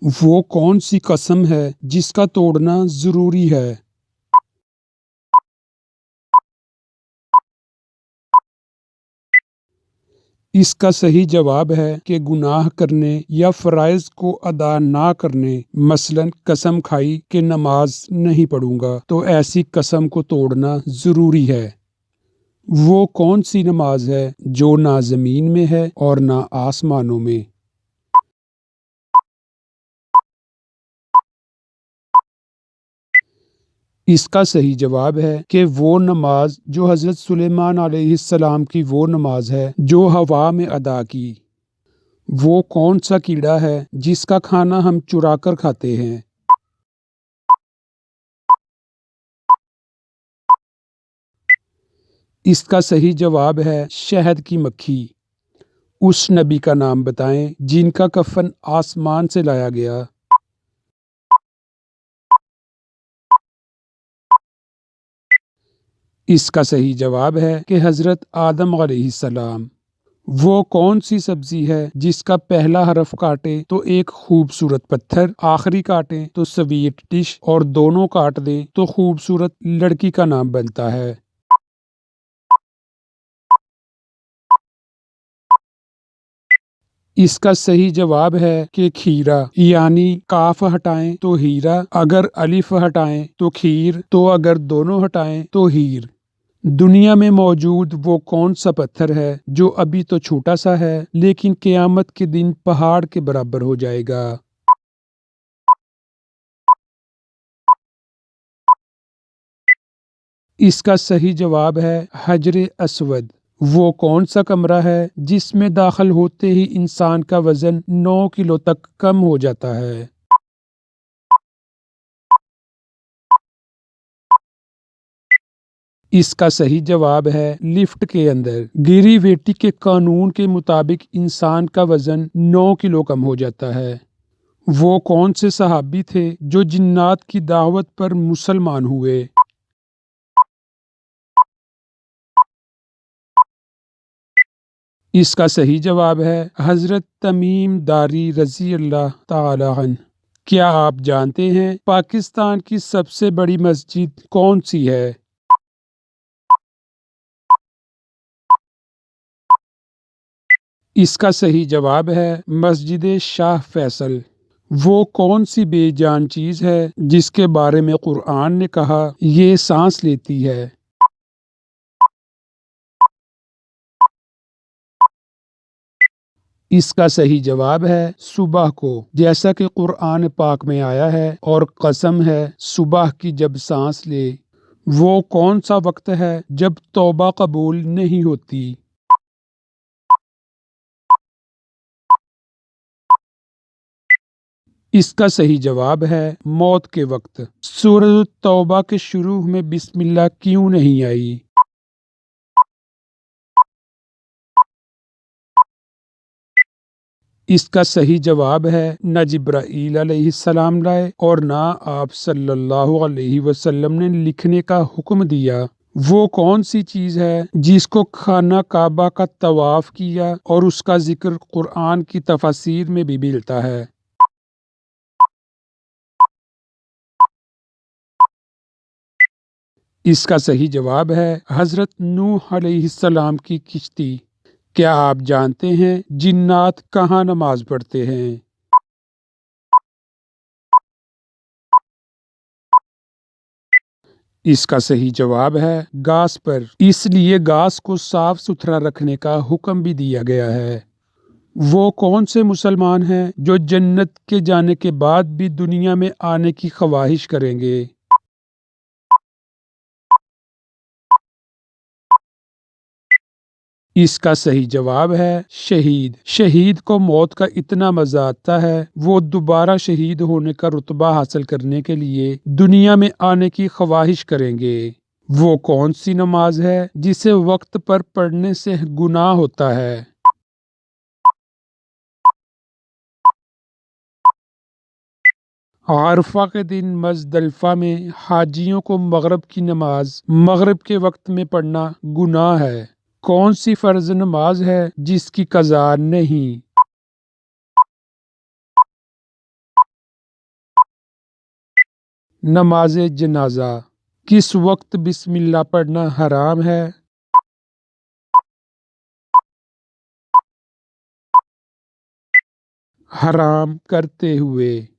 وہ کون سی قسم ہے جس کا توڑنا ضروری ہے؟ اس کا صحیح جواب ہے کہ گناہ کرنے یا فرائض کو ادا نہ کرنے، مثلاً قسم کھائی کہ نماز نہیں پڑھوں گا تو ایسی قسم کو توڑنا ضروری ہے۔ وہ کون سی نماز ہے جو نہ زمین میں ہے اور نہ آسمانوں میں؟ اس کا صحیح جواب ہے کہ وہ نماز جو حضرت سلیمان علیہ السلام کی وہ نماز ہے جو ہوا میں ادا کی۔ وہ کون سا کیڑا ہے جس کا کھانا ہم چرا کر کھاتے ہیں؟ اس کا صحیح جواب ہے شہد کی مکھی۔ اس نبی کا نام بتائیں جن کا کفن آسمان سے لایا گیا۔ اس کا صحیح جواب ہے کہ حضرت آدم علیہ السلام۔ وہ کون سی سبزی ہے جس کا پہلا حرف کاٹے تو ایک خوبصورت پتھر، آخری کاٹیں تو سویٹ ڈش اور دونوں کاٹ دیں تو خوبصورت لڑکی کا نام بنتا ہے؟ اس کا صحیح جواب ہے کہ کھیرا، یعنی کاف ہٹائیں تو ہیرا، اگر الف ہٹائیں تو کھیر، تو اگر دونوں ہٹائیں تو ہیر۔ دنیا میں موجود وہ کون سا پتھر ہے جو ابھی تو چھوٹا سا ہے لیکن قیامت کے دن پہاڑ کے برابر ہو جائے گا؟ اس کا صحیح جواب ہے حجر اسود۔ وہ کون سا کمرہ ہے جس میں داخل ہوتے ہی انسان کا وزن 9 کلو تک کم ہو جاتا ہے؟ اس کا صحیح جواب ہے لفٹ کے اندر۔ گیری ویٹی کے قانون کے مطابق انسان کا وزن 9 کلو کم ہو جاتا ہے۔ وہ کون سے صحابی تھے جو جنات کی دعوت پر مسلمان ہوئے؟ اس کا صحیح جواب ہے حضرت تمیم داری رضی اللہ تعالی عنہ۔ کیا آپ جانتے ہیں پاکستان کی سب سے بڑی مسجد کون سی ہے؟ اس کا صحیح جواب ہے مسجد شاہ فیصل۔ وہ کون سی بے جان چیز ہے جس کے بارے میں قرآن نے کہا یہ سانس لیتی ہے؟ اس کا صحیح جواب ہے صبح کو، جیسا کہ قرآن پاک میں آیا ہے، اور قسم ہے صبح کی جب سانس لے۔ وہ کون سا وقت ہے جب توبہ قبول نہیں ہوتی؟ اس کا صحیح جواب ہے موت کے وقت۔ سورۃ توبہ کے شروع میں بسم اللہ کیوں نہیں آئی؟ اس کا صحیح جواب ہے نہ جبرائیل علیہ السلام لائے اور نہ آپ صلی اللہ علیہ وسلم نے لکھنے کا حکم دیا۔ وہ کون سی چیز ہے جس کو خانہ کعبہ کا طواف کیا اور اس کا ذکر قرآن کی تفاسیر میں بھی ملتا ہے؟ اس کا صحیح جواب ہے حضرت نوح علیہ السلام کی کشتی۔ کیا آپ جانتے ہیں جنات کہاں نماز پڑھتے ہیں؟ اس کا صحیح جواب ہے گھاس پر، اس لیے گھاس کو صاف ستھرا رکھنے کا حکم بھی دیا گیا ہے۔ وہ کون سے مسلمان ہیں جو جنت کے جانے کے بعد بھی دنیا میں آنے کی خواہش کریں گے؟ اس کا صحیح جواب ہے شہید۔ شہید کو موت کا اتنا مزہ آتا ہے وہ دوبارہ شہید ہونے کا رتبہ حاصل کرنے کے لیے دنیا میں آنے کی خواہش کریں گے۔ وہ کون سی نماز ہے جسے وقت پر پڑھنے سے گناہ ہوتا ہے؟ عرفہ کے دن مزدلفہ میں حاجیوں کو مغرب کی نماز مغرب کے وقت میں پڑھنا گناہ ہے۔ کون سی فرض نماز ہے جس کی قضا نہیں؟ نماز جنازہ کس وقت بسم اللہ پڑھنا حرام ہے؟ حرام کرتے ہوئے۔